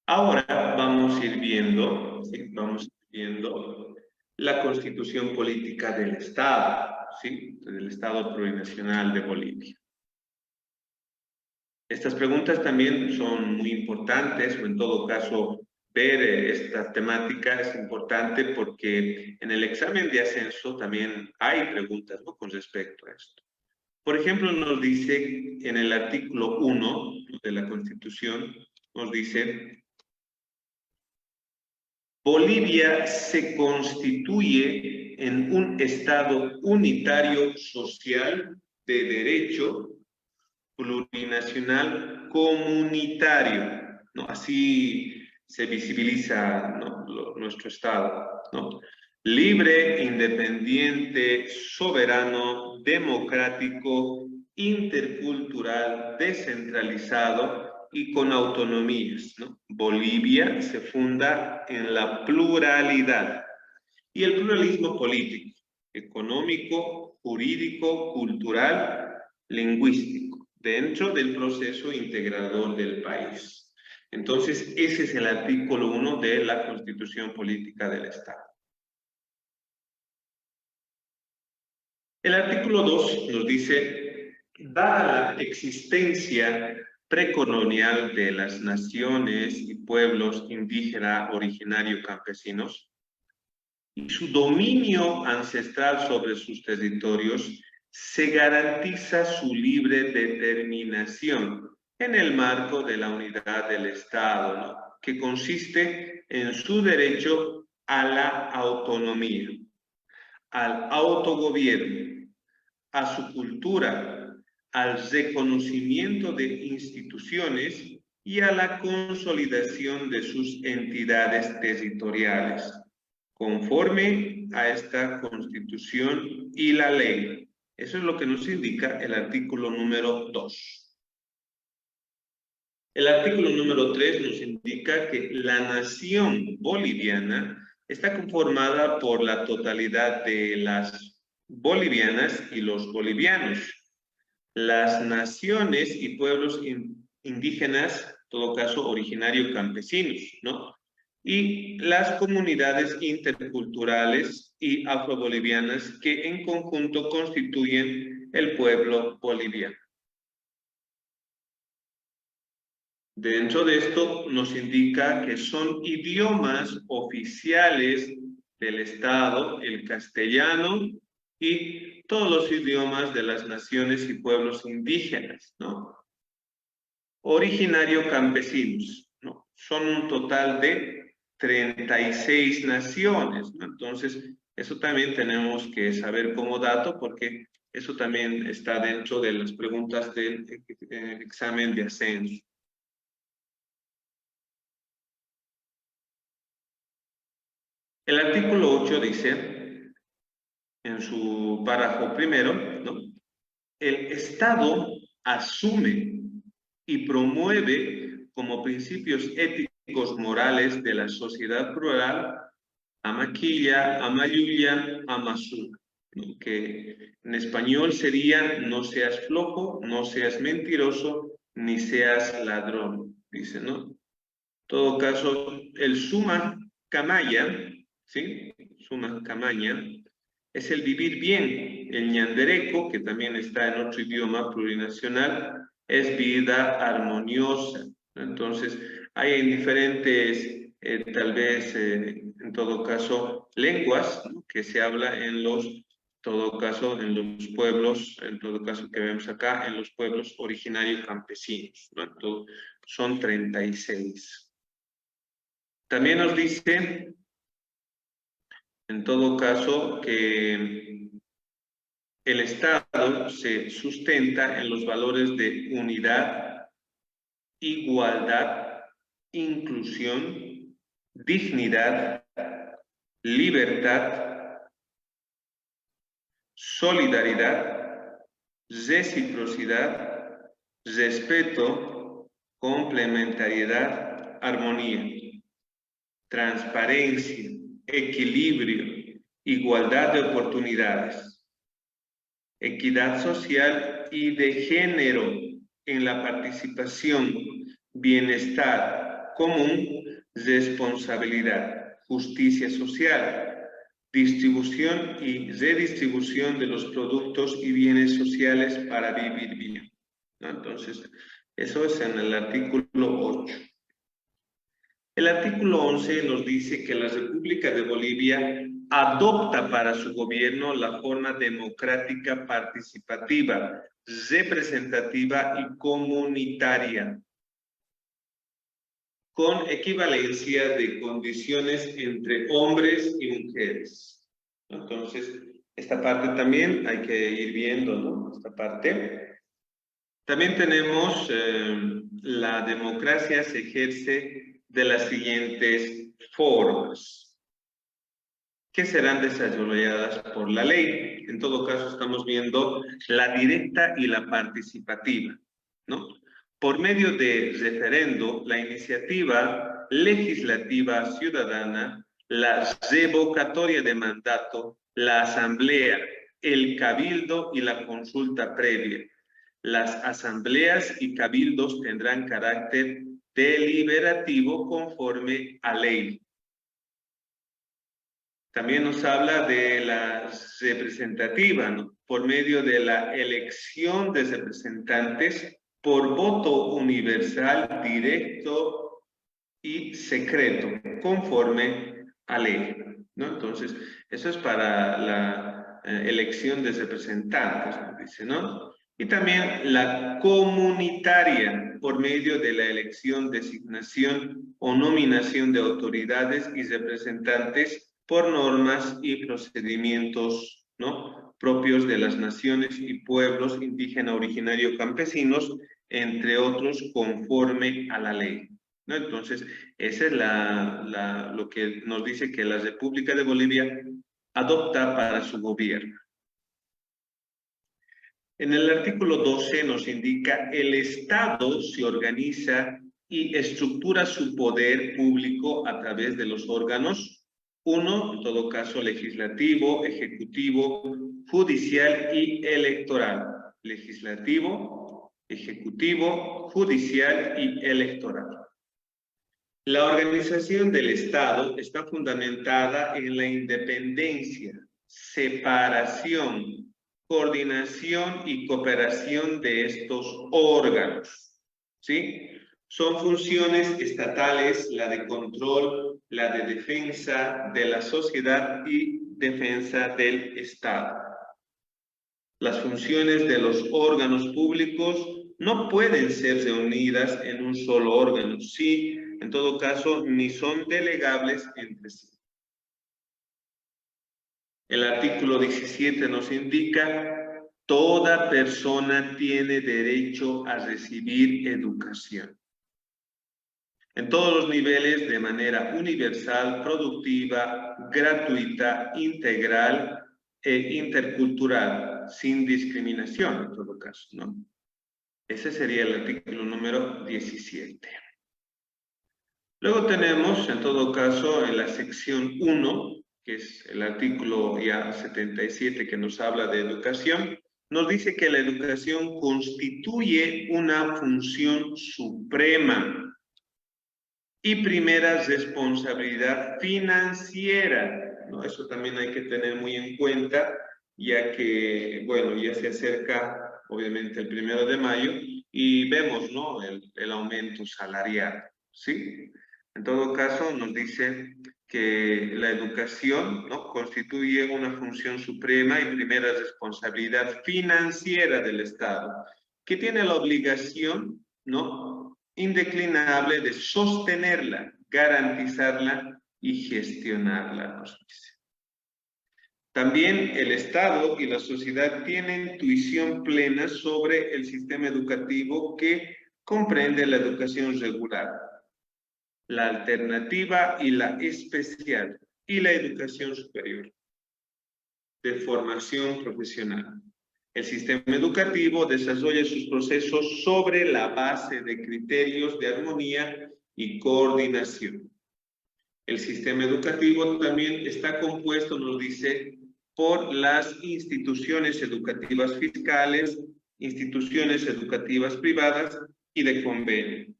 Ahora vamos a ir viendo, ¿sí? Vamos a ir viendo la constitución política del Estado, ¿sí? Del Estado Plurinacional de Bolivia. Estas preguntas también son muy importantes, o en todo caso, ver esta temática es importante porque en el examen de ascenso también hay preguntas, ¿no?, con respecto a esto. Por ejemplo, nos dice en el artículo 1 de la Constitución, nos dice: Bolivia se constituye en un Estado unitario social de derecho plurinacional comunitario, ¿no? Así se visibiliza, ¿no?, nuestro Estado, ¿no? Libre, independiente, soberano, democrático, intercultural, descentralizado y con autonomías, ¿no? Bolivia se funda en la pluralidad y el pluralismo político, económico, jurídico, cultural, lingüístico, dentro del proceso integrador del país. Entonces, ese es el artículo 1 de la Constitución Política del Estado. El artículo 2 nos dice: dada la existencia precolonial de las naciones y pueblos indígena, originario, campesinos, y su dominio ancestral sobre sus territorios, se garantiza su libre determinación en el marco de la unidad del Estado, ¿no?, que consiste en su derecho a la autonomía, al autogobierno, a su cultura, al reconocimiento de instituciones y a la consolidación de sus entidades territoriales, conforme a esta Constitución y la ley. Eso es lo que nos indica el artículo número 2. El artículo número 3 nos indica que la nación boliviana está conformada por la totalidad de las bolivianas y los bolivianos. Las naciones y pueblos indígenas, en todo caso originario campesinos, ¿no?, y las comunidades interculturales y afrobolivianas que en conjunto constituyen el pueblo boliviano. Dentro de esto nos indica que son idiomas oficiales del Estado el castellano y todos los idiomas de las naciones y pueblos indígenas, ¿no?, originario campesinos, ¿no? Son un total de 36 naciones, ¿no? Entonces, eso también tenemos que saber como dato porque eso también está dentro de las preguntas del examen de ascenso. El artículo 8 dice, en su párrafo primero, ¿no?, el Estado asume y promueve como principios éticos morales de la sociedad plural Amaquilla, Amayuya, Amazul, ¿no?, que en español sería: no seas flojo, no seas mentiroso, ni seas ladrón, dice, ¿no? En todo caso, el suma camaya, ¿sí? Suma camaya es el vivir bien. El ñandereco, que también está en otro idioma plurinacional, es vida armoniosa. Entonces, hay en diferentes, tal vez, en todo caso, lenguas, ¿no?, que se habla en los, todo caso, en los pueblos, en todo caso que vemos acá, en los pueblos originarios campesinos, ¿no? Entonces, son 36. También nos dice, en todo caso, que el Estado se sustenta en los valores de unidad, igualdad, inclusión, dignidad, libertad, solidaridad, reciprocidad, respeto, complementariedad, armonía, transparencia, equilibrio, igualdad de oportunidades, equidad social y de género en la participación, bienestar común responsabilidad, justicia social, distribución y redistribución de los productos y bienes sociales para vivir bien, ¿no? Entonces, eso es en el artículo 8. El artículo 11 nos dice que la República de Bolivia adopta para su gobierno la forma democrática participativa, representativa y comunitaria, con equivalencia de condiciones entre hombres y mujeres. Entonces, esta parte también hay que ir viendo, ¿no? Esta parte. También tenemos la democracia se ejerce de las siguientes formas, que serán desarrolladas por la ley. En todo caso, estamos viendo la directa y la participativa, ¿no? Por medio de referendo, la iniciativa legislativa ciudadana, la revocatoria de mandato, la asamblea, el cabildo y la consulta previa. Las asambleas y cabildos tendrán carácter deliberativo conforme a ley. También nos habla de la representativa, ¿no? Por medio de la elección de representantes por voto universal, directo y secreto, conforme a ley, ¿no? Entonces, eso es para la elección de representantes, nos dice, ¿no? Y también la comunitaria, por medio de la elección, designación o nominación de autoridades y representantes por normas y procedimientos, ¿no? Propios de las naciones y pueblos indígena, originario, campesinos, entre otros, conforme a la ley, ¿no? Entonces, esa es lo que nos dice que la República de Bolivia adopta para su gobierno. En el artículo 12 nos indica el Estado se organiza y estructura su poder público a través de los órganos, uno, en todo caso, legislativo, ejecutivo, judicial y electoral. Legislativo, ejecutivo, judicial y electoral. La organización del Estado está fundamentada en la independencia, separación, coordinación y cooperación de estos órganos, ¿sí? Son funciones estatales, la de control, la de defensa de la sociedad y defensa del Estado. Las funciones de los órganos públicos no pueden ser reunidas en un solo órgano, sí, en todo caso, ni son delegables entre sí. El artículo 17 nos indica, toda persona tiene derecho a recibir educación. En todos los niveles, de manera universal, productiva, gratuita, integral e intercultural, sin discriminación, en todo caso, ¿no? Ese sería el artículo número 17. Luego tenemos, en todo caso, en la sección 1, que es el artículo ya 77 que nos habla de educación, nos dice que la educación constituye una función suprema y primera responsabilidad financiera, ¿no? Eso también hay que tener muy en cuenta, ya que, bueno, ya se acerca, obviamente, el 1 de mayo y vemos, ¿no? El aumento salarial, ¿sí? En todo caso, nos dice que la educación, ¿no? Constituye una función suprema y primera responsabilidad financiera del Estado, que tiene la obligación, ¿no? Indeclinable de sostenerla, garantizarla y gestionarla, nos dice. También el Estado y la sociedad tienen tuición plena sobre el sistema educativo que comprende la educación regular, la alternativa y la especial, y la educación superior de formación profesional. El sistema educativo desarrolla sus procesos sobre la base de criterios de armonía y coordinación. El sistema educativo también está compuesto, nos dice, por las instituciones educativas fiscales, instituciones educativas privadas y de convenio.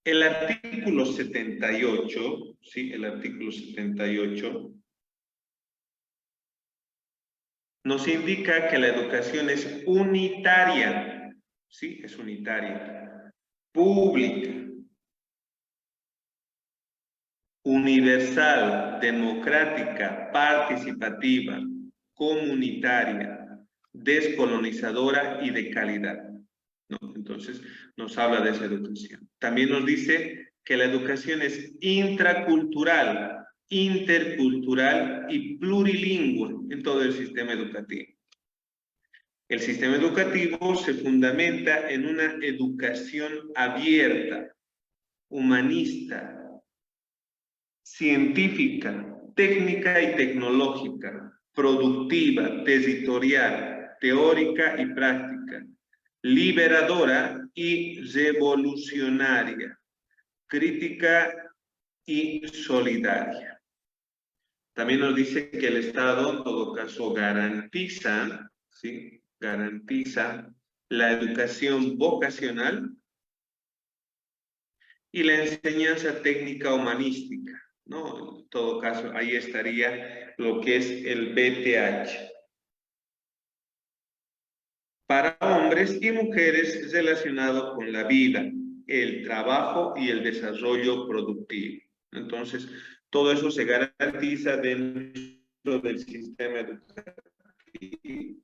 El artículo 78, ¿sí? El artículo 78 nos indica que la educación es unitaria, ¿sí? Es unitaria, pública, universal, democrática, participativa, comunitaria, descolonizadora y de calidad, ¿no? Entonces, nos habla de esa educación. También nos dice que la educación es intracultural, intercultural y plurilingüe en todo el sistema educativo. El sistema educativo se fundamenta en una educación abierta, humanista, científica, técnica y tecnológica, productiva, territorial, teórica y práctica, liberadora y revolucionaria, crítica y solidaria. También nos dice que el Estado, en todo caso, garantiza, ¿sí? Garantiza la educación vocacional y la enseñanza técnica humanística, ¿no? En todo caso, ahí estaría lo que es el BTH. Para hombres y mujeres relacionado con la vida, el trabajo y el desarrollo productivo. Entonces, todo eso se garantiza dentro del sistema educativo.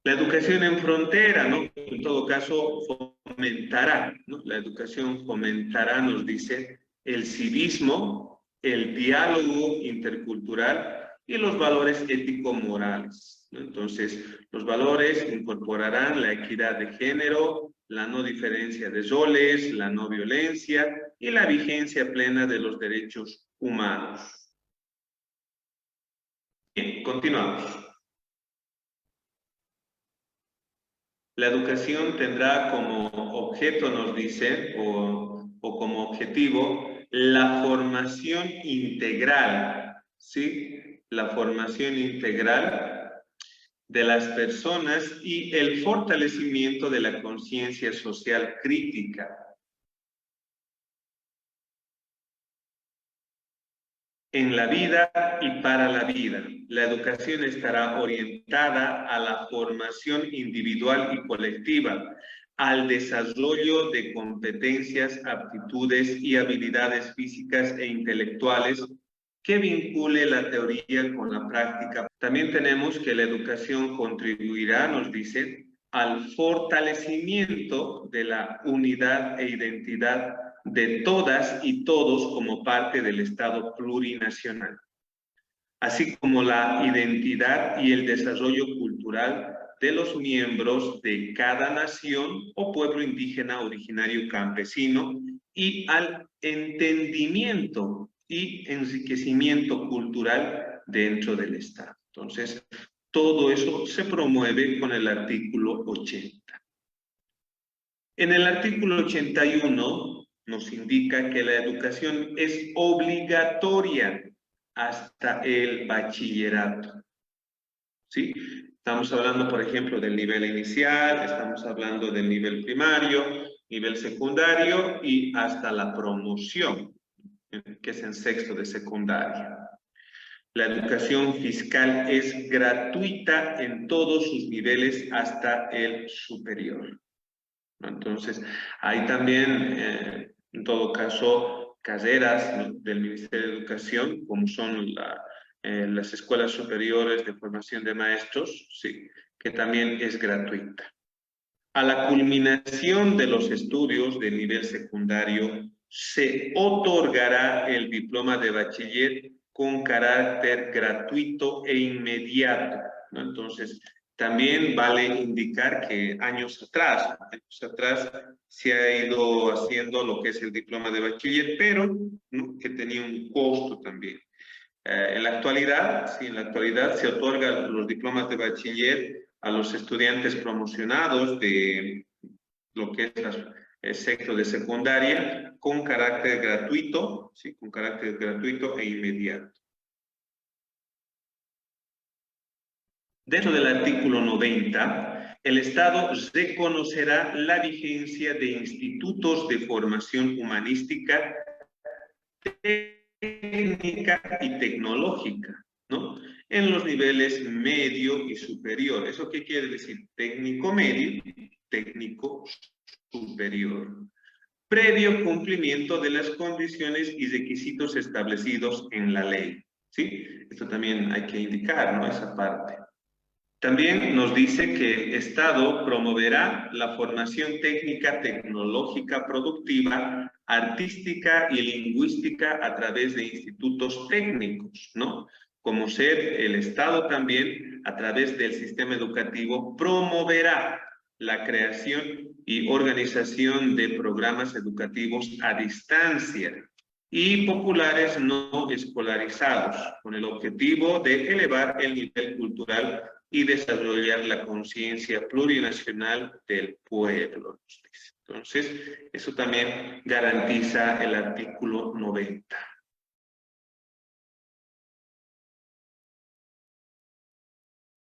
La educación en frontera, ¿no? En todo caso, fomentará, ¿no? La educación fomentará, nos dice, el civismo, el diálogo intercultural y los valores ético-morales, ¿no? Entonces, los valores incorporarán la equidad de género, la no diferencia de roles, la no violencia y la vigencia plena de los derechos humanos. Bien, continuamos. La educación tendrá como objeto, nos dice, o como objetivo, la formación integral, ¿sí? La formación integral de las personas y el fortalecimiento de la conciencia social crítica. En la vida y para la vida. La educación estará orientada a la formación individual y colectiva, al desarrollo de competencias, aptitudes y habilidades físicas e intelectuales que vincule la teoría con la práctica. También tenemos que la educación contribuirá, nos dice, al fortalecimiento de la unidad e identidad de todas y todos como parte del Estado plurinacional, así como la identidad y el desarrollo cultural de los miembros de cada nación o pueblo indígena originario campesino y al entendimiento y enriquecimiento cultural dentro del Estado. Entonces, todo eso se promueve con el artículo 80. En el artículo 81 nos indica que la educación es obligatoria hasta el bachillerato, ¿sí? Estamos hablando, por ejemplo, del nivel inicial, estamos hablando del nivel primario, nivel secundario y hasta la promoción, que es en sexto de secundaria. La educación fiscal es gratuita en todos sus niveles hasta el superior. Entonces, hay también, en todo caso, carreras, ¿no?, del Ministerio de Educación, como son las escuelas superiores de formación de maestros, sí, que también es gratuita. A la culminación de los estudios de nivel secundario, se otorgará el diploma de bachiller con carácter gratuito e inmediato, ¿no? Entonces, también vale indicar que años atrás se ha ido haciendo lo que es el diploma de bachiller, pero, ¿no?, que tenía un costo también. En la actualidad, sí, en la actualidad se otorgan los diplomas de bachiller a los estudiantes promocionados de lo que es el sexto de secundaria con carácter gratuito, ¿sí?, con carácter gratuito e inmediato. Dentro del artículo 90, El Estado reconocerá la vigencia de institutos de formación humanística, técnica y tecnológica, ¿no? En los niveles medio y superior. ¿Eso qué quiere decir? Técnico medio, técnico superior. Previo cumplimiento de las condiciones y requisitos establecidos en la ley. ¿Sí? Esto también hay que indicar, ¿no? Esa parte. También nos dice que el Estado promoverá la formación técnica, tecnológica, productiva, artística y lingüística a través de institutos técnicos, ¿no? Como ser el Estado también, a través del sistema educativo, promoverá la creación y organización de programas educativos a distancia y populares no escolarizados, con el objetivo de elevar el nivel cultural y desarrollar la conciencia plurinacional del pueblo. Entonces, eso también garantiza el artículo 90.